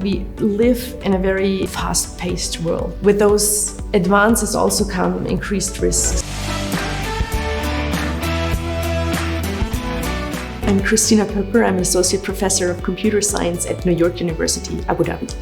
We live in a very fast-paced world. With those advances also come increased risks. I'm Christina Popper. I'm an Associate Professor of Computer Science at New York University, Abu Dhabi.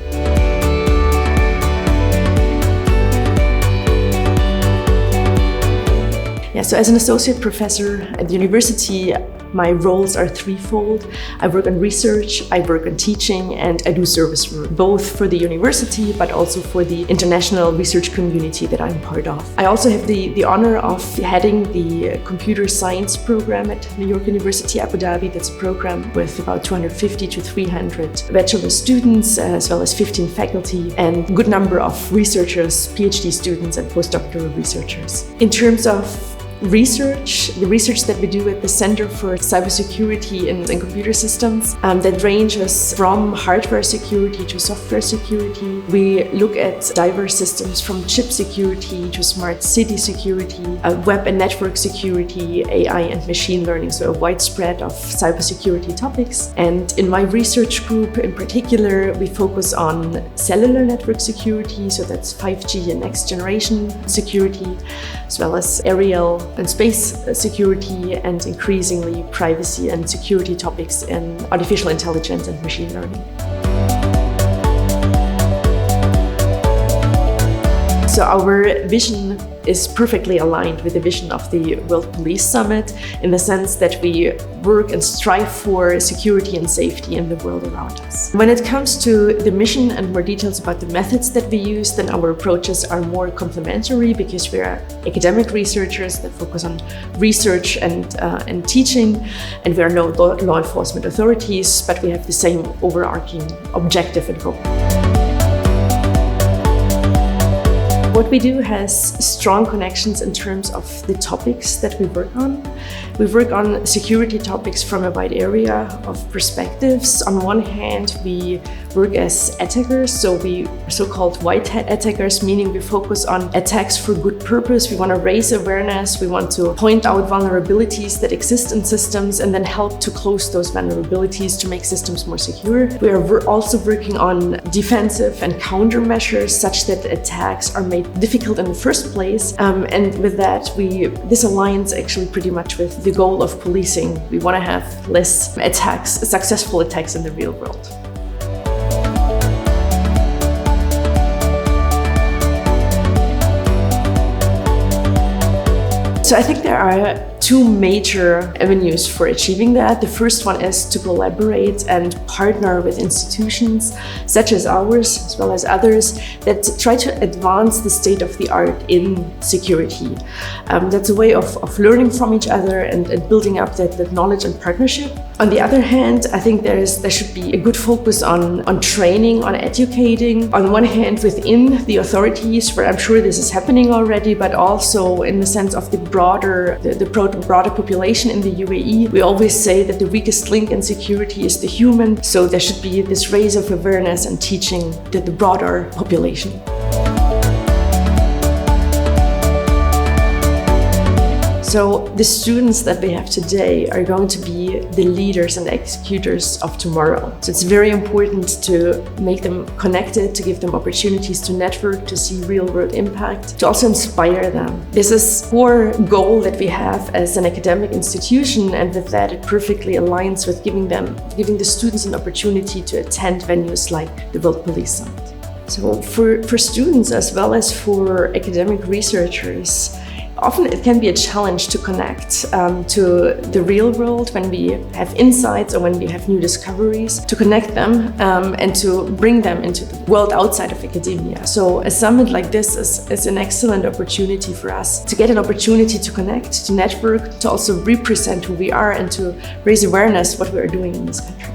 So as an Associate Professor at the university, my roles are threefold. I work on research, I work on teaching, and I do service work, both for the university, but also for the international research community that I'm part of. I also have the honor of heading the computer science program at New York University, Abu Dhabi. That's a program with about 250 to 300 bachelor students, as well as 15 faculty, and a good number of researchers, PhD students, and postdoctoral researchers. In terms of research, the research that we do at the Center for Cybersecurity in Computer Systems, that ranges from hardware security to software security. We look at diverse systems from chip security to smart city security, web and network security, AI and machine learning, so a wide spread of cybersecurity topics. And in my research group in particular, we focus on cellular network security, so that's 5G and next generation security, as well as aerial and space security, and increasingly privacy and security topics in artificial intelligence and machine learning. So our vision is perfectly aligned with the vision of the World Police Summit in the sense that we work and strive for security and safety in the world around us. When it comes to the mission and more details about the methods that we use, then our approaches are more complementary because we are academic researchers that focus on research and teaching, and we are no law enforcement authorities, but we have the same overarching objective and goal. What we do has strong connections in terms of the topics that we work on. We work on security topics from a wide area of perspectives. On one hand, we work as attackers, so we are so-called white hat attackers, meaning we focus on attacks for good purpose. We want to raise awareness, we want to point out vulnerabilities that exist in systems and then help to close those vulnerabilities to make systems more secure. We are also working on defensive and countermeasures such that attacks are made difficult in the first place. And with that, this aligns actually pretty much with the goal of policing. We want to have less attacks, successful attacks in the real world. So I think there are two major avenues for achieving that. The first one is to collaborate and partner with institutions such as ours, as well as others, that try to advance the state of the art in security. That's a way of learning from each other and building up that knowledge and partnership. On the other hand, I think there should be a good focus on training, on educating. On one hand, within the authorities, where I'm sure this is happening already, but also in the sense of the broader population in the UAE. We always say that the weakest link in security is the human, so there should be this raise of awareness and teaching the broader population. So the students that we have today are going to be the leaders and executors of tomorrow. So it's very important to make them connected, to give them opportunities to network, to see real-world impact, to also inspire them. This is a core goal that we have as an academic institution, and with that it perfectly aligns with giving the students an opportunity to attend venues like the World Police Summit. So for students as well as for academic researchers, often it can be a challenge to connect to the real world when we have insights or when we have new discoveries, to connect them and to bring them into the world outside of academia. So a summit like this is an excellent opportunity for us to get an opportunity to connect, to network, to also represent who we are and to raise awareness what we are doing in this country.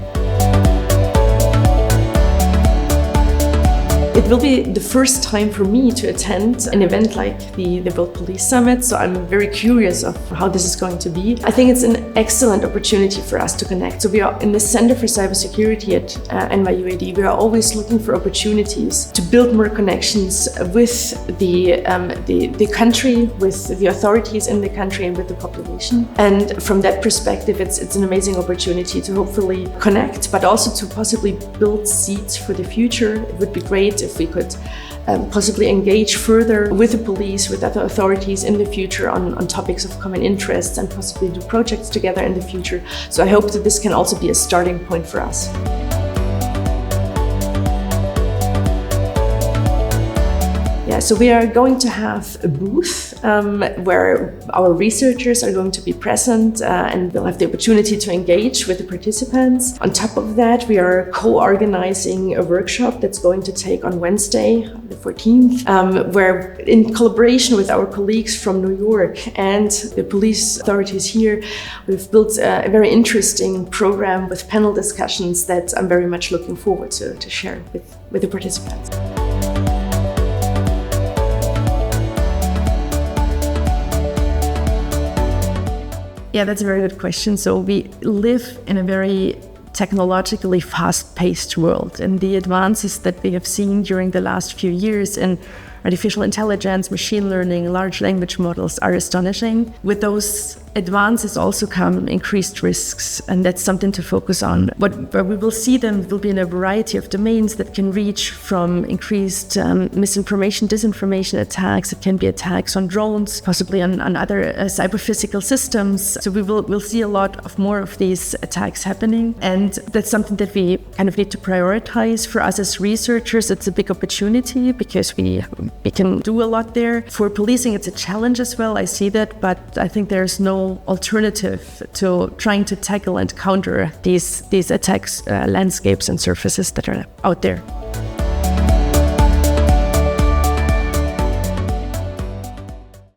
It will be the first time for me to attend an event like the World Police Summit, so I'm very curious of how this is going to be. I think it's an excellent opportunity for us to connect. So we are in the Center for Cybersecurity at NYU AD. We are always looking for opportunities to build more connections with the country, with the authorities in the country and with the population. And from that perspective, it's an amazing opportunity to hopefully connect, but also to possibly build seeds for the future. It would be great if we could possibly engage further with the police, with other authorities in the future on topics of common interests and possibly do projects together in the future. So I hope that this can also be a starting point for us. Yeah, so we are going to have a booth where our researchers are going to be present and we'll have the opportunity to engage with the participants. On top of that, we are co-organizing a workshop that's going to take on Wednesday, the 14th, where in collaboration with our colleagues from New York and the police authorities here, we've built a very interesting program with panel discussions that I'm very much looking forward to share with the participants. Yeah, that's a very good question. So we live in a very technologically fast-paced world, and the advances that we have seen during the last few years in artificial intelligence, machine learning, large language models are astonishing. With those advances also come increased risks, and that's something to focus on. Where we will see them will be in a variety of domains that can reach from increased misinformation, disinformation attacks. It can be attacks on drones, possibly on other cyber-physical systems. So we'll see a lot of more of these attacks happening, and that's something that we kind of need to prioritize. For us as researchers, it's a big opportunity because we can do a lot there. For policing, it's a challenge as well. I see that, but I think there's no alternative to trying to tackle and counter these attacks, landscapes and surfaces that are out there.